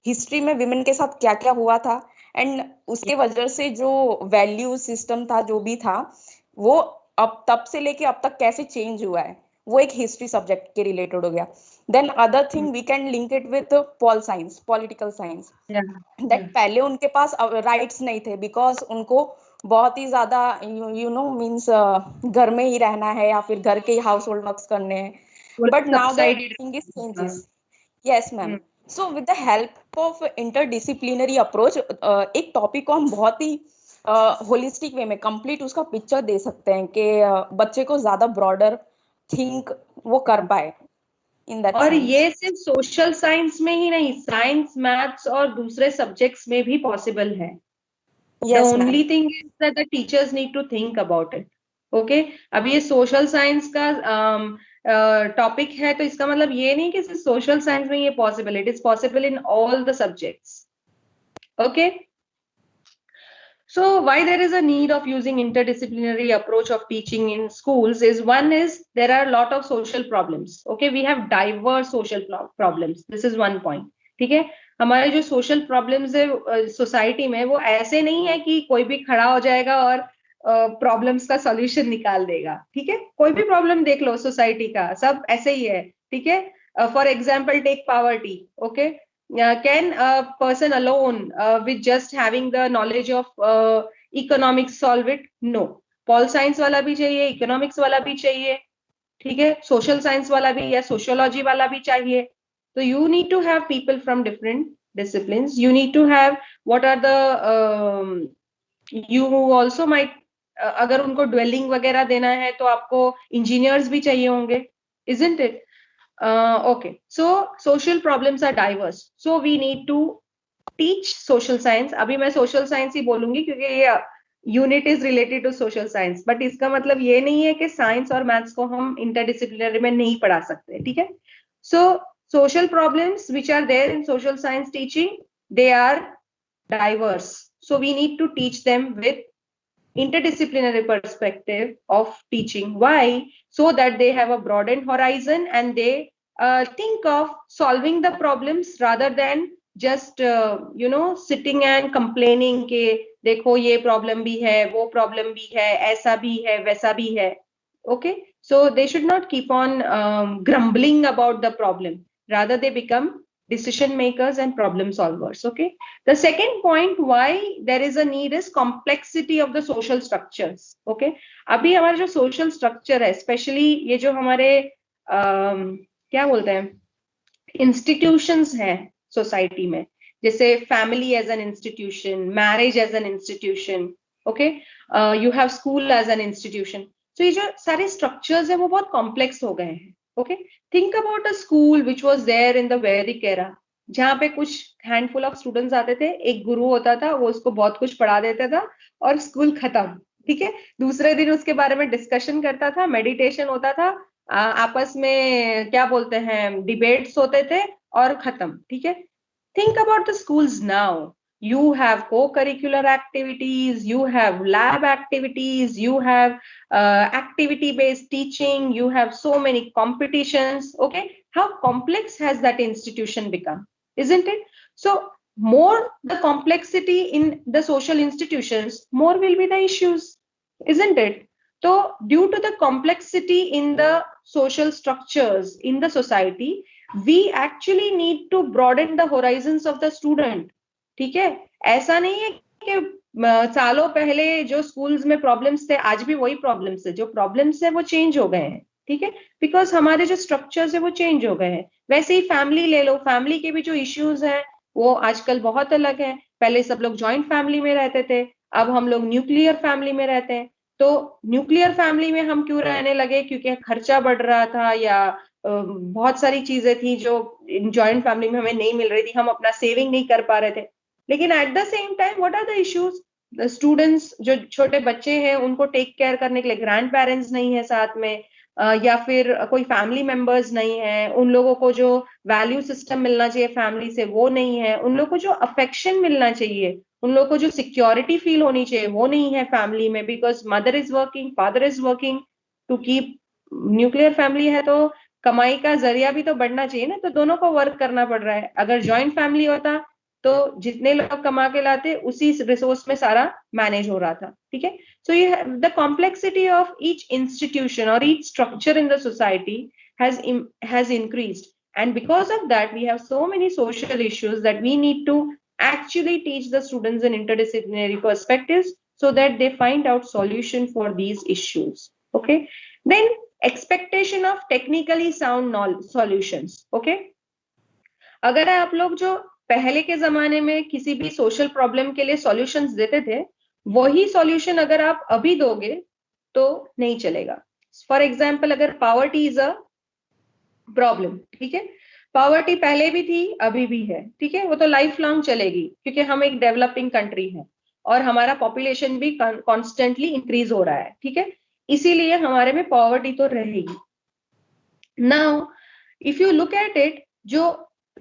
history में women के साथ क्या क्या हुआ था and उसके वजह से जो value system था जो भी था वो अब तब से लेके अब तक कैसे change हुआ है वो एक हिस्ट्री सब्जेक्ट के रिलेटेड हो गया. Then other thing we can link it with pol science, political science, that पहले उनके पास राइट्स नहीं थे बिकॉज उनको बहुत ही ज्यादा यू नो मींस घर में ही रहना है या फिर घर के ही हाउस होल्ड वर्क्स करने हैं. But now the thing is changes. Yes ma'am. So with the help of interdisciplinary approach एक टॉपिक को हम बहुत ही होलिस्टिक वे में कंप्लीट उसका पिक्चर दे सकते हैं कि बच्चे को ज्यादा ब्रॉडर थिंक वो कर पाए इन दैट. और ये सिर्फ सोशल साइंस में ही नहीं, साइंस, मैथ्स और दूसरे सब्जेक्ट्स में भी पॉसिबल है. The only thing is that the teachers need to think about it. Okay? अब ये सोशल साइंस का टॉपिक है तो इसका मतलब ये नहीं कि सिर्फ सोशल साइंस में ये possible. It is possible in all the subjects. Okay? So why there is a need of using interdisciplinary approach of teaching in schools is, one is there are a lot of social problems. Okay, we have diverse social problems. This is one point. ठीक है, हमारे जो social problems है society में वो ऐसे नहीं है कि कोई भी खड़ा हो जाएगा और प्रॉब्लम्स का सॉल्यूशन निकाल देगा. ठीक है, कोई भी प्रॉब्लम देख लो सोसाइटी का, सब ऐसे ही है. ठीक है, for example take poverty. Okay, can a person alone with just having the knowledge of economics solve it? No. Pol science वाला भी चाहिए, economics वाला भी चाहिए. ठीक है, social science वाला भी या sociology वाला भी चाहिए. So you need to have people from different disciplines. You need to have what are the you also might अगर उनको dwelling वगैरह देना है तो आपको engineers भी चाहिए होंगे, isn't it? Okay, so social problems are diverse, so we need to teach social science. अभी मैं social science ही बोलूंगी क्योंकि ये unit is related to social science, but इसका मतलब ये नहीं है कि साइंस और मैथ्स को हम इंटरडिसिप्लिनरी में नहीं पढ़ा सकते. ठीक है, so social problems which are there in social science teaching, they are diverse, so we need to teach them with interdisciplinary perspective of teaching. Why? So that they have a broadened horizon and they think of solving the problems rather than just sitting and complaining के देखो ये problem भी है, वो problem भी है, ऐसा भी है, वैसा भी है. Okay, so they should not keep on grumbling about the problem, rather they become decision makers and problem solvers. Okay, the second point why there is a need is complexity of the social structures. Okay, अभी हमारे जो social structure है, especially ये जो हमारे क्या बोलते हैं institutions हैं society में, जैसे family as an institution, marriage as an institution, okay, you have school as an institution. So ये जो सारे structures है वो बहुत complex हो गए हैं. Okay, think about a school which was there in the Vedic era, जहाँ पे कुछ हैंडफुल ऑफ स्टूडेंट्स आते थे, एक गुरु होता था, वो उसको बहुत कुछ पढ़ा देता था और स्कूल खत्म. ठीक है, दूसरे दिन उसके बारे में डिस्कशन करता था, मेडिटेशन होता था, आपस में क्या बोलते हैं डिबेट्स होते थे और खत्म. ठीक है, think about the schools now. You have co-curricular activities, you have lab activities, you have activity-based teaching, you have so many competitions. Okay, how complex has that institution become, isn't it? So more the complexity in the social institutions, more will be the issues, isn't it? So due to the complexity in the social structures in the society, we actually need to broaden the horizons of the student. ठीक है, ऐसा नहीं है कि सालों पहले जो schools में प्रॉब्लम्स थे आज भी वही प्रॉब्लम्स है, जो प्रॉब्लम्स है वो चेंज हो गए हैं, ठीक है, बिकॉज हमारे जो स्ट्रक्चर्स है वो चेंज हो गए हैं। वैसे ही फैमिली ले लो, फैमिली के भी जो इश्यूज हैं वो आजकल बहुत अलग है। पहले सब लोग जॉइंट फैमिली में रहते थे, अब हम लोग न्यूक्लियर फैमिली में रहते हैं। तो न्यूक्लियर फैमिली में हम क्यों रहने लगे? क्योंकि खर्चा बढ़ रहा था या बहुत सारी चीजें थी जो जॉइंट फैमिली में हमें नहीं मिल रही थी, हम अपना सेविंग नहीं कर पा रहे थे। लेकिन at the same time what are the issues? Students जो छोटे बच्चे हैं उनको टेक केयर करने के लिए ग्रैंड पेरेंट्स नहीं है साथ में, या फिर कोई फैमिली मेंबर्स नहीं है, उन लोगों को जो वैल्यू सिस्टम मिलना चाहिए फैमिली से वो नहीं है, उन लोगों को जो अफेक्शन मिलना चाहिए, उन लोगों को जो सिक्योरिटी फील होनी चाहिए वो नहीं है फैमिली में, because mother is working, father is working to keep. Nuclear family है तो कमाई का जरिया भी तो बढ़ना चाहिए ना, तो दोनों को वर्क करना पड़ रहा है। अगर जॉइंट फैमिली होता तो जितने लोग कमा के लाते उसी रिसोर्स में सारा मैनेज हो रहा था, ठीक है। सो ये the complexity of each institution और each structure in the society has increased, and because of that we have so many social issues that we need to actually teach the students in interdisciplinary perspectives so that they find out solution for these issues. Okay, then expectation of technically sound solutions. Okay, अगर आप लोग जो पहले के जमाने में किसी भी सोशल प्रॉब्लम के लिए सॉल्यूशंस देते थे, वही सॉल्यूशन अगर आप अभी दोगे तो नहीं चलेगा। फॉर एग्जाम्पल, अगर पॉवर्टी इज अ प्रॉब्लम, ठीक है, पॉवर्टी पहले भी थी अभी भी है, ठीक है, वो तो लाइफ लॉन्ग चलेगी क्योंकि हम एक डेवलपिंग कंट्री है और हमारा पॉपुलेशन भी कॉन्स्टेंटली इंक्रीज हो रहा है, ठीक है, इसीलिए हमारे में पॉवर्टी तो रहेगी। Now if you look at it, जो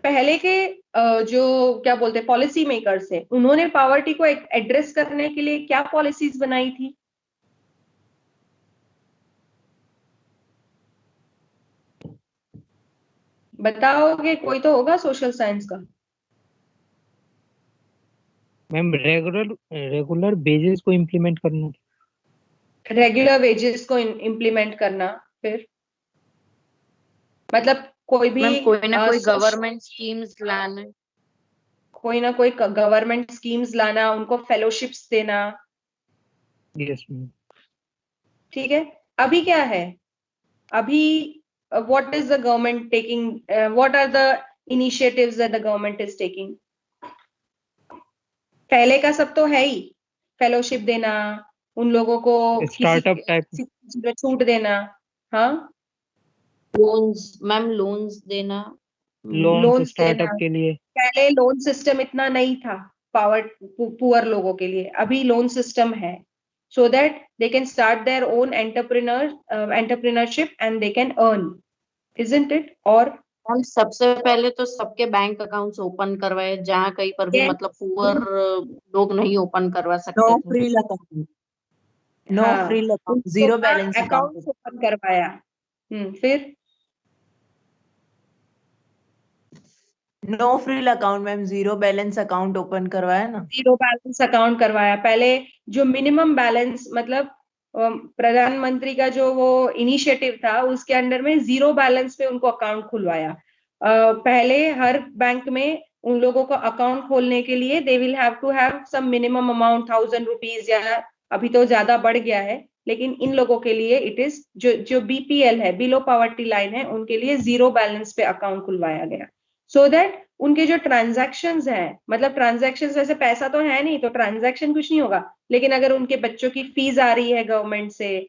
पहले के जो क्या बोलते हैं पॉलिसी मेकर्स है, उन्होंने पॉवर्टी को एड्रेस करने के लिए क्या पॉलिसीज बनाई थी? बताओगे? कोई तो होगा सोशल साइंस का। मैम रेगुलर बेसिस को इम्प्लीमेंट करना, रेगुलर वेजेस को इम्प्लीमेंट करना, फिर मतलब कोई भी कोई ना कोई गवर्नमेंट स्कीम्स लाना, कोई ना कोई गवर्नमेंट स्कीम्स लाना, उनको फेलोशिप्स देना। Yes ma'am. ठीक है, अभी क्या है? अभी what is the government taking, what are the initiatives that the government is taking? पहले का सब तो है ही, फेलोशिप देना, उन लोगों को स्टार्टअप टाइप छूट देना, हाँ, लोन्स मैम, लोन्स देना, लोन स्टार्टअप के लिए। पहले लोन सिस्टम इतना नहीं था पुअर लोगों के लिए, अभी लोन सिस्टम है, so that they can start their own entrepreneurship and they can earn, isn't it? और हम सबसे पहले तो सबके बैंक अकाउंट्स ओपन करवाए, जहाँ कहीं पर भी मतलब पुअर लोग नहीं ओपन करवा सकते नो थे। Free account, no free account, zero balance account open करवाया। फिर no free account ma'am, zero balance account open करवाया ना, जीरो बैलेंस अकाउंट करवाया। पहले जो मिनिमम बैलेंस, मतलब प्रधानमंत्री का जो वो इनिशिएटिव था उसके अंडर में जीरो बैलेंस पे उनको अकाउंट खुलवाया। पहले हर बैंक में उन लोगों को अकाउंट खोलने के लिए they will have to have some minimum amount 1000 rupees, या अभी तो ज्यादा बढ़ गया है, लेकिन इन लोगों के लिए इट इज जो बीपीएल है, बिलो पॉवर्टी लाइन है, उनके लिए जीरो बैलेंस पे अकाउंट खुलवाया गया, सो दैट उनके जो ट्रांजैक्शंस हैं, मतलब ट्रांजैक्शंस वैसे पैसा तो है नहीं तो ट्रांजैक्शन कुछ नहीं होगा, लेकिन अगर उनके बच्चों की फीस आ रही है गवर्नमेंट से,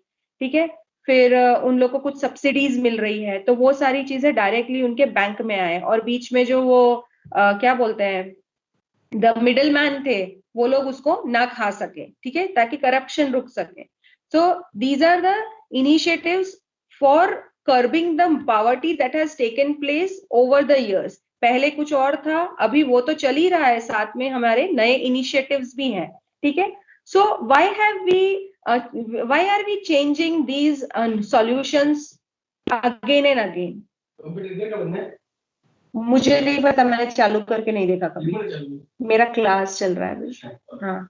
ठीक है, फिर उन लोग को कुछ सब्सिडीज मिल रही है, तो वो सारी चीजें डायरेक्टली उनके बैंक में आए, और बीच में जो वो क्या बोलते हैं द मिडल मैन थे, वो लोग उसको ना खा सके, ठीक है, ताकि करप्शन रुक सके। So these are the initiatives for curbing the poverty that has taken place over the years. पहले कुछ और था, अभी वो तो चल ही रहा है, साथ में हमारे नए इनिशिएटिव्स भी हैं, ठीक है। So why are we changing these solutions again and again? मुझे नहीं पता, मैंने चालू करके नहीं देखा कभी, मेरा क्लास चल रहा है अभी। हाँ,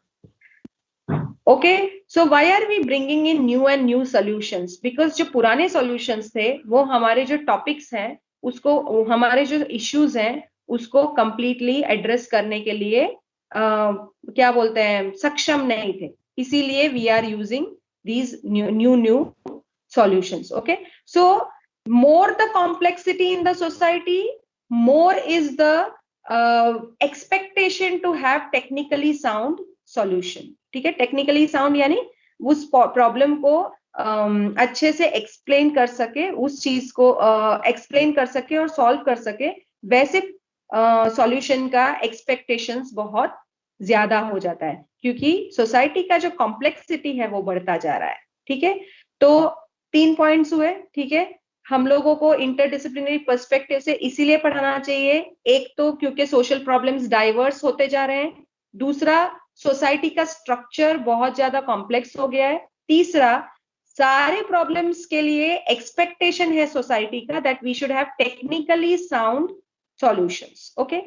okay. So why are we bringing in new solutions? Because जो पुराने सॉल्यूशंस थे वो हमारे जो टॉपिक्स हैं उसको, हमारे जो इश्यूज हैं उसको कंप्लीटली एड्रेस करने के लिए क्या बोलते हैं, सक्षम नहीं थे, इसीलिए we are using these new solutions. Okay, so more the complexity in the society, more is the expectation to have technically sound solution. ठीक है, टेक्निकली साउंड यानी उस प्रॉब्लम को अच्छे से एक्सप्लेन कर सके, उस चीज को एक्सप्लेन कर सके और सॉल्व कर सके, वैसे सॉल्यूशन का एक्सपेक्टेशंस बहुत ज्यादा हो जाता है, क्योंकि सोसाइटी का जो कॉम्प्लेक्सिटी है वो बढ़ता जा रहा है। ठीक है, तो 3 पॉइंट्स हुए। ठीक है, हम लोगों को इंटरडिसिप्लिनरी पर्सपेक्टिव से इसीलिए पढ़ाना चाहिए, एक तो क्योंकि सोशल प्रॉब्लम्स डाइवर्स होते जा रहे हैं, दूसरा सोसाइटी का स्ट्रक्चर बहुत ज्यादा कॉम्प्लेक्स हो गया है, तीसरा सारे प्रॉब्लम्स के लिए एक्सपेक्टेशन है सोसाइटी का that we should have technically sound solutions. Okay,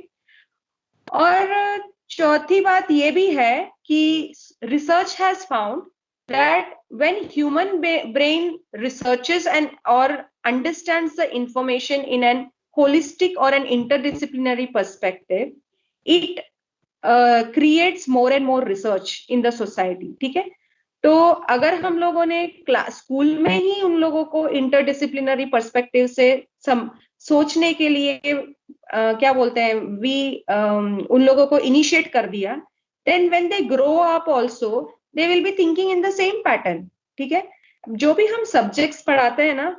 और चौथी बात ये भी है कि research has found that when human brain researches and or understands the information in an holistic or an interdisciplinary perspective, it creates more and more research in the society. ठीक है, तो अगर हम लोगों ने स्कूल में ही उन लोगों को इंटरडिसिप्लिनरी पर्सपेक्टिव से सोचने के लिए क्या बोलते हैं उन लोगों को इनिशिएट कर दिया, then when they grow up also they will be thinking in the same pattern. ठीक है, जो भी हम सब्जेक्ट्स पढ़ाते हैं ना,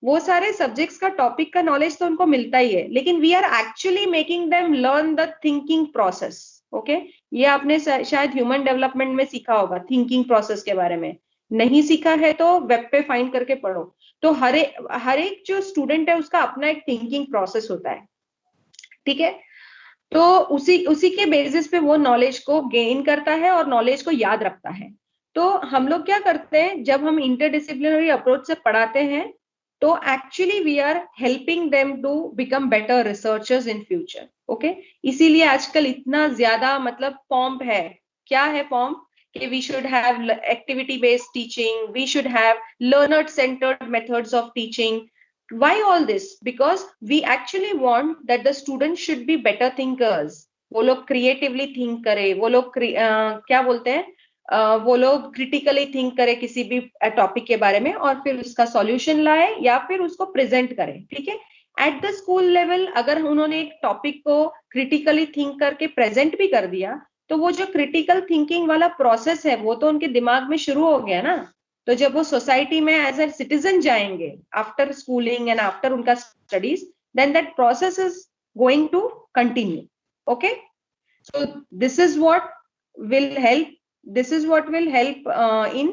वो सारे सब्जेक्ट्स का टॉपिक का नॉलेज तो उनको मिलता ही है, लेकिन we are actually making them learn the thinking process. Okay, ये आपने शायद ह्यूमन डेवलपमेंट में सीखा होगा, थिंकिंग प्रोसेस के बारे में। नहीं सीखा है तो वेब पे फाइंड करके पढ़ो। तो हर एक जो स्टूडेंट है उसका अपना एक थिंकिंग प्रोसेस होता है। ठीक है, तो उसी के बेसिस पे वो नॉलेज को गेन करता है और नॉलेज को याद रखता है। तो हम लोग क्या करते हैं, जब हम इंटरडिसिप्लिनरी अप्रोच से पढ़ाते हैं तो actually we are helping them to become better researchers in future. Okay, इसीलिए आजकल इतना ज्यादा मतलब पॉम्प है। क्या है पॉम्प? कि we should have activity based teaching, we should have learner centred methods of teaching. Why all this? Because we actually want that the students should be better thinkers. वो लोग creatively think करे, वो लोग क्या बोलते हैं, वो लोग critically think करे किसी भी टॉपिक के बारे में और फिर उसका सॉल्यूशन लाए या फिर उसको प्रेजेंट करें। ठीक है, एट द स्कूल लेवल अगर उन्होंने एक टॉपिक को क्रिटिकली थिंक करके प्रेजेंट भी कर दिया तो वो जो क्रिटिकल थिंकिंग वाला प्रोसेस है वो तो उनके दिमाग में शुरू हो गया ना। तो जब वो सोसाइटी में एज ए सिटीजन जाएंगे आफ्टर स्कूलिंग एंड आफ्टर उनका studies, then that process is going to continue. Okay, so this is what will help in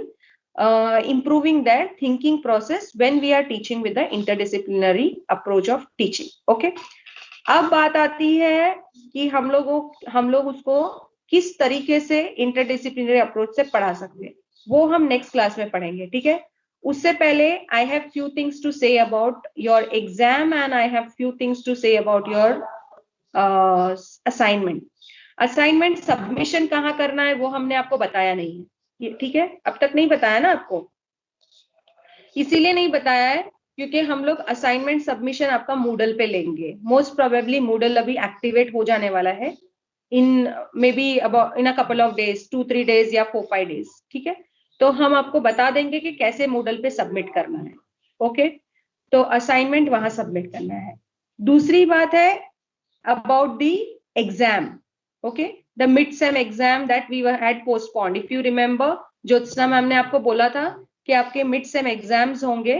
improving their thinking process when we are teaching with the interdisciplinary approach of teaching. Okay, अब बात आती है कि हम लोग उसको किस तरीके से इंटरडिसिप्लिनरी अप्रोच से पढ़ा सकते हैं, वो हम नेक्स्ट क्लास में पढ़ेंगे। ठीक है, उससे पहले I have few things to say about your exam and I have few things to say about your assignment submission कहाँ करना है वो हमने आपको बताया नहीं है। ठीक है, अब तक नहीं बताया ना आपको, इसीलिए नहीं बताया है क्योंकि हम लोग असाइनमेंट सबमिशन आपका मूडल पे लेंगे। मोस्ट प्रोबेबली मूडल अभी एक्टिवेट हो जाने वाला है in may be about in a couple of days, 2-3 days या 4-5 डेज। ठीक है, तो हम आपको बता देंगे कि कैसे मूडल पे सबमिट करना है। ओके, तो असाइनमेंट वहां सबमिट करना है। दूसरी बात है about the exam. Okay, the mid sem exam that we had postponed, if you remember, Jyotsna ma'am ने आपको बोला था कि आपके मिड सेम एग्जाम्स होंगे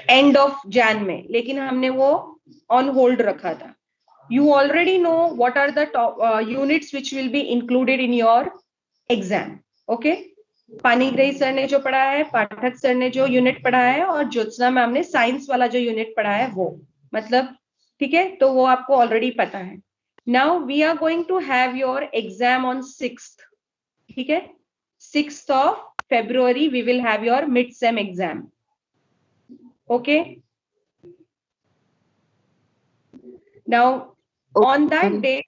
एंड ऑफ जैन में, लेकिन हमने वो ऑन होल्ड रखा था। You already know what are the top units which will be included in your exam. Okay, Panigrahi sir ने जो पढ़ाया है, पाठक सर ने जो यूनिट पढ़ाया है और ज्योत्सना मैम ने साइंस वाला जो यूनिट पढ़ाया है मतलब ठीक है, तो वो आपको ऑलरेडी पता है। Now we are going to have your exam on 6th, ठीक है, 6th of February we will have your mid-sem exam. Okay. Now on that day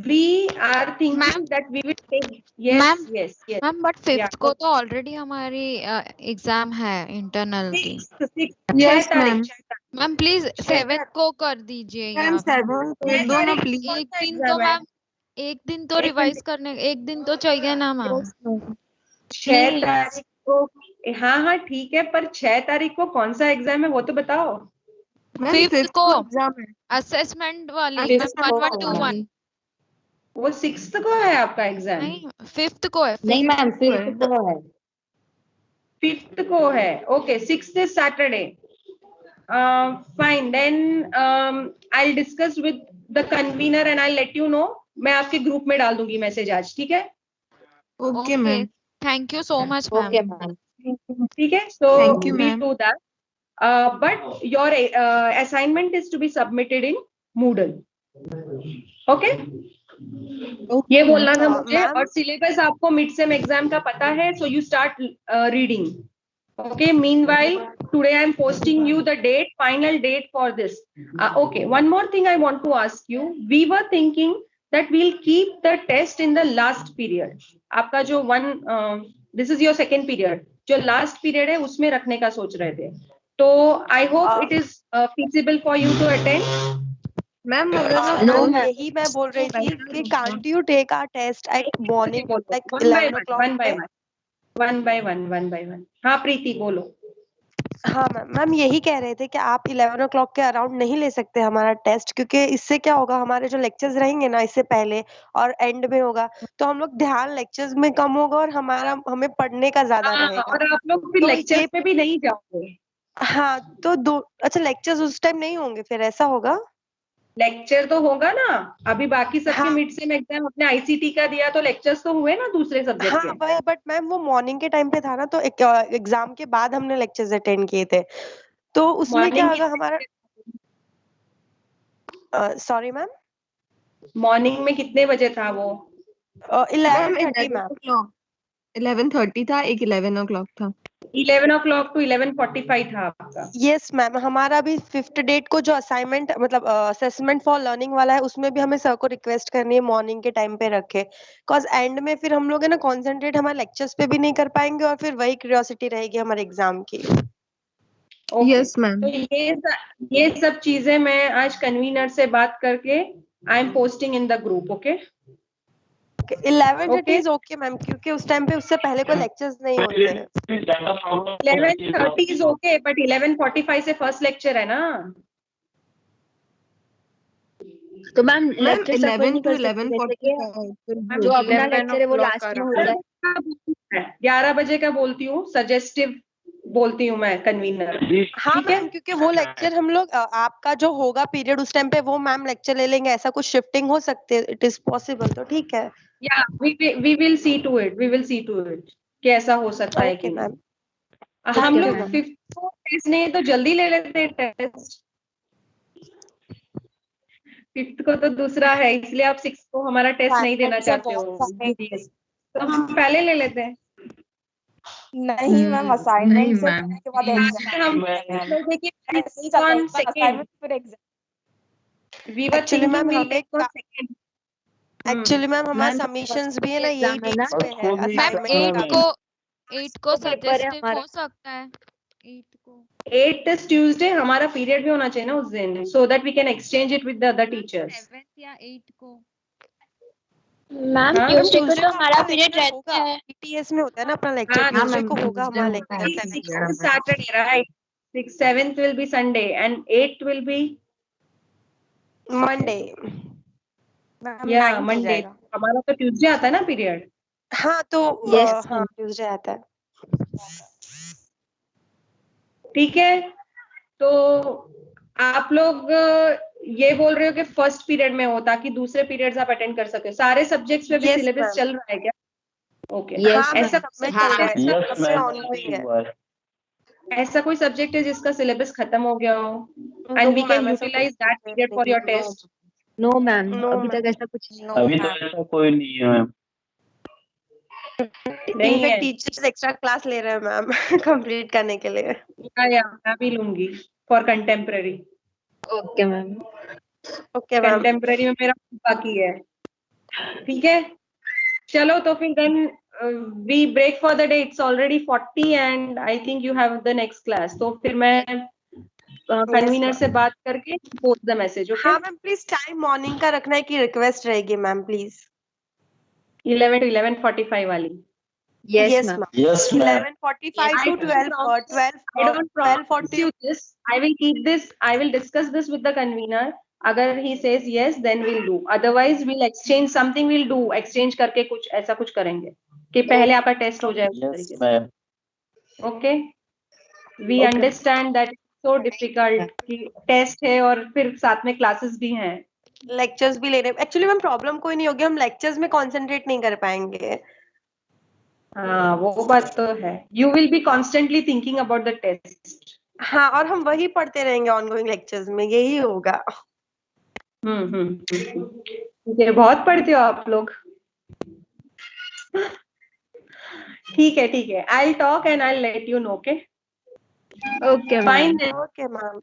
we are thinking that we will take yes. Ma'am but 5th को तो already हमारी exam है internal की। Yes, ma'am. Ma'am please 7th को कर दीजिए Ma'am, या 7th को दो ना please. एक दिन तो मैम, एक दिन तो रिवाइज करने, एक दिन तो चाहिए ना मैम। 6 तारीख को, हाँ ठीक है, पर 6 तारीख को कौन सा एग्जाम है वो तो बताओ। 5th को एग्जाम है। असेसमेंट वाली 1121। वो 6th को है आपका एग्जाम? नहीं 5th को है। नहीं मैम 5th को है। 5th को है। Okay, 6th is Saturday. Fine, then I'll discuss with the convener and I'll let you know. मैं आपके ग्रुप में डाल दूंगी मैसेज आज, ठीक है? Okay, ma'am. Thank you so much okay ma'am. Ma'am. ठीक है, so Thank you, we'll ma'am. do that. But your assignment is to be submitted in Moodle. Okay? ये बोलना था मुझे। ma'am. और सिलेबस आपको मिड सेम एग्जाम का पता है, so you start reading. Okay, meanwhile today I am posting you the date, final date for this. Okay, one more thing I want to ask you. We were thinking that we'll keep the test in the last period. आपका जो this is your second period, जो last period है उसमें रखने का सोच रहे थे, तो I hope it is feasible for you to attend. Ma'am, यही मैं बोल रही थी कि can't you take our test at morning like 11 o'clock? One by one. हाँ प्रीति बोलो। हाँ मैम यही कह रहे थे कि आप 11 o'clock के अराउंड नहीं ले सकते हमारा टेस्ट, क्योंकि इससे क्या होगा, हमारे जो लेक्चर्स रहेंगे ना इससे पहले और एंड में होगा, तो हम लोग ध्यान लेक्चर्स में कम होगा और हमें पढ़ने का ज्यादा रहेगा। और आप लोग फिर तो लेक्चर्स पे भी नहीं जाओगे। हाँ तो अच्छा लेक्चर्स उस टाइम नहीं होंगे, फिर ऐसा होगा? लेक्चर तो होगा ना, अभी बाकी सबके हाँ। मिड सेम एग्जाम अपने आईसीटी का दिया तो लेक्चर्स तो हुए ना दूसरे सब्जेक्ट के। हाँ बट मैम वो मॉर्निंग के टाइम पे था ना, तो एग्जाम के बाद हमने लेक्चर्स अटेंड किए थे, तो उसमें क्या होगा हमारा। सॉरी मैम, मॉर्निंग में कितने बजे था वो? 11:30 मैम। 11:30 था, एक 11 o'clock था। 11 o'clock to 11:45 था आपका। यस मैम, हमारा भी 5th डेट को जो असाइनमेंट मतलब असेसमेंट फॉर लर्निंग वाला है उसमें भी हमें सर को रिक्वेस्ट करनी है मॉर्निंग के टाइम पे रखे, बिकॉज एंड में फिर हम लोग है ना कॉन्सेंट्रेट हमारे लेक्चर्स पे भी नहीं कर पाएंगे और फिर वही क्यूरियोसिटी रहेगी हमारे एग्जाम की। Yes ma'am. तो ये सब चीजें मैं आज कन्वीनर से बात करके I am posting in the group. Okay 11:30 is okay ma'am, क्योंकि उस टाइम पे उससे पहले कोई लेक्चर्स नहीं होते हैं। 11:30 इज ओके, बट 11:45 से फर्स्ट लेक्चर है ना। तो मैम 11 to 11:45 जो अपना लेक्चर है वो लास्ट में होता है। 11 बजे का बोलती हूँ, सजेस्टिव बोलती हूँ मैं कन्वीनर। हाँ मैम, क्योंकि वो लेक्चर हम लोग आपका जो होगा पीरियड उस टाइम पे वो मैम लेक्चर ले लेंगे, ऐसा कुछ शिफ्टिंग हो सकते है, इट इज पॉसिबल, तो ठीक है। या we will see to it कि ऐसा हो सकता है कि मैम। हम लोग 5th को टेस्ट नहीं तो जल्दी ले लेते हैं टेस्ट। 5th को तो दूसरा है, इसलिए आप 6th को हमारा टेस्ट नहीं देना चाहते हो, तो हम पहले ले लेते हैं। नहीं मैम, असाइनमेंट से मैम। के बाद एक्चुअली मैम हमारे सबमिशंस भी है ना यही डेट्स पे है। मैम 8 को सजेस्टिव हो सकता है। 8 is Tuesday, हमारा पीरियड भी होना चाहिए ना उस दिन, so that we can exchange it with the other teachers. 7th या 8 को मैम ट्यूसडे को तो हमारा पीरियड रहता है। पीटीएस में होता है ना अपना लेक्चर, ट्यूसडे को होगा हमारा lecture. 6th is Saturday, right? 7th will be Sunday and 8th will be Monday. या मंडे। हमारा तो ट्यूसडे आता है ना पीरियड। हाँ तो Yes, हाँ ट्यूसडे आता है। ठीक है, तो आप लोग ये बोल रहे हो कि फर्स्ट पीरियड में हो ताकि दूसरे पीरियड्स आप अटेंड कर सके। सारे सब्जेक्ट्स में भी Yes, सिलेबस ma'am. चल रहा है क्या? ओके, हाँ, ऐसा सब में चल रहा है, सब में ongoing है। ऐसा कोई सब्जेक्ट है जिसका सिलेबस खत्म हो गया हो No, and we can ma'am, ऐसा यूटिलाइज कोई that subject period for your नहीं है। टेस्ट? नो मैम, No, अभी तक ma'am. ऐसा कुछ नहीं। नो अभी तो ऐसा कोई नहीं है मैम। नहीं है। इनफैक्ट टीचर्स एक्स्ट्रा क्लास ले रहे हैं मैम कंप्लीट करने के लिए। या मैं भी लूंगी for contemporary. Okay ma'am. Okay ma'am. Contemporary में मेरा बाकी है। ठीक है, चलो तो फिर then we break for the day. It's already 40 and I think you have the next class. तो फिर मैं कन्वीनर से बात करके पोस्ट द मैसेज। ओके, हाँ मैम, प्लीज टाइम मॉर्निंग का रखना है कि रिक्वेस्ट रहेगी मैम प्लीज? 11 to 11:45 वाली। Yes ma'am. Yes ma'am. 11:45 to 12 I don't promise 12:40. you this. I will keep this. I will discuss this with the convener. अगर he says yes, then we'll do. Otherwise, we'll exchange something. We'll do exchange करके कुछ ऐसा कुछ करेंगे कि पहले आपका test हो जाए उस यस तरीके से। Ma'am. Okay? We Okay. understand that it's so difficult कि टेस्ट है और फिर साथ में क्लासेस भी हैं। लेक्चर्स भी ले रहे हैं। एक्चुअली मैम प्रॉब्लम कोई नहीं होगी, हम लेक्चर्स में कंसंट्रेट नहीं कर पाएंगे। हाँ, वो बात तो है। You will be constantly thinking about the test. हाँ, और हम वही पढ़ते रहेंगे ऑनगोइंग लेक्चर्स में, यही होगा। ठीक है, बहुत पढ़ते हो आप लोग। ठीक है, I'll talk and I'll let you know. Okay? Okay Fine ma'am. then. Okay ma'am.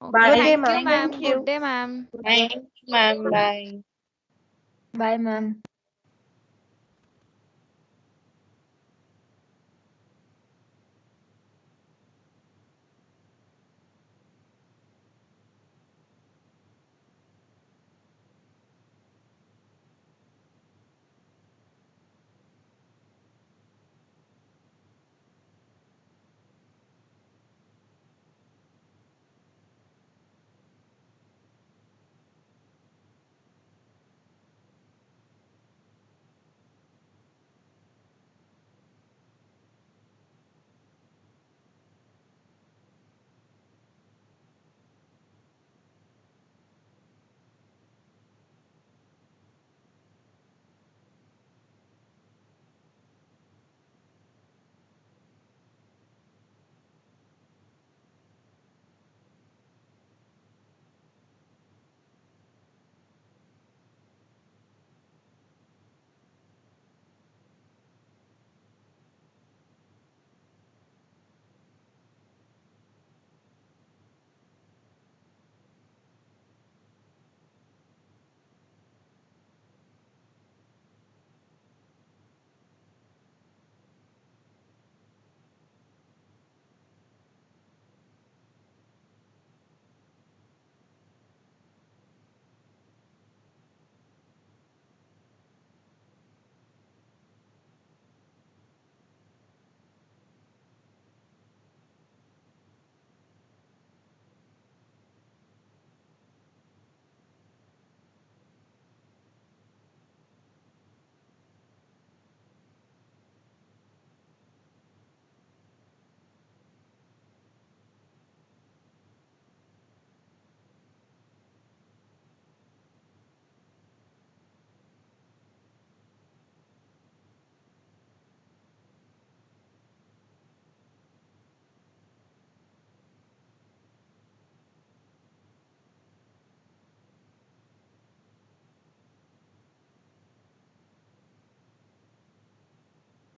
Okay, Bye. thank you, ma'am. ma'am. Thank you. Good day, ma'am. Thank you ma'am, bye. Bye ma'am.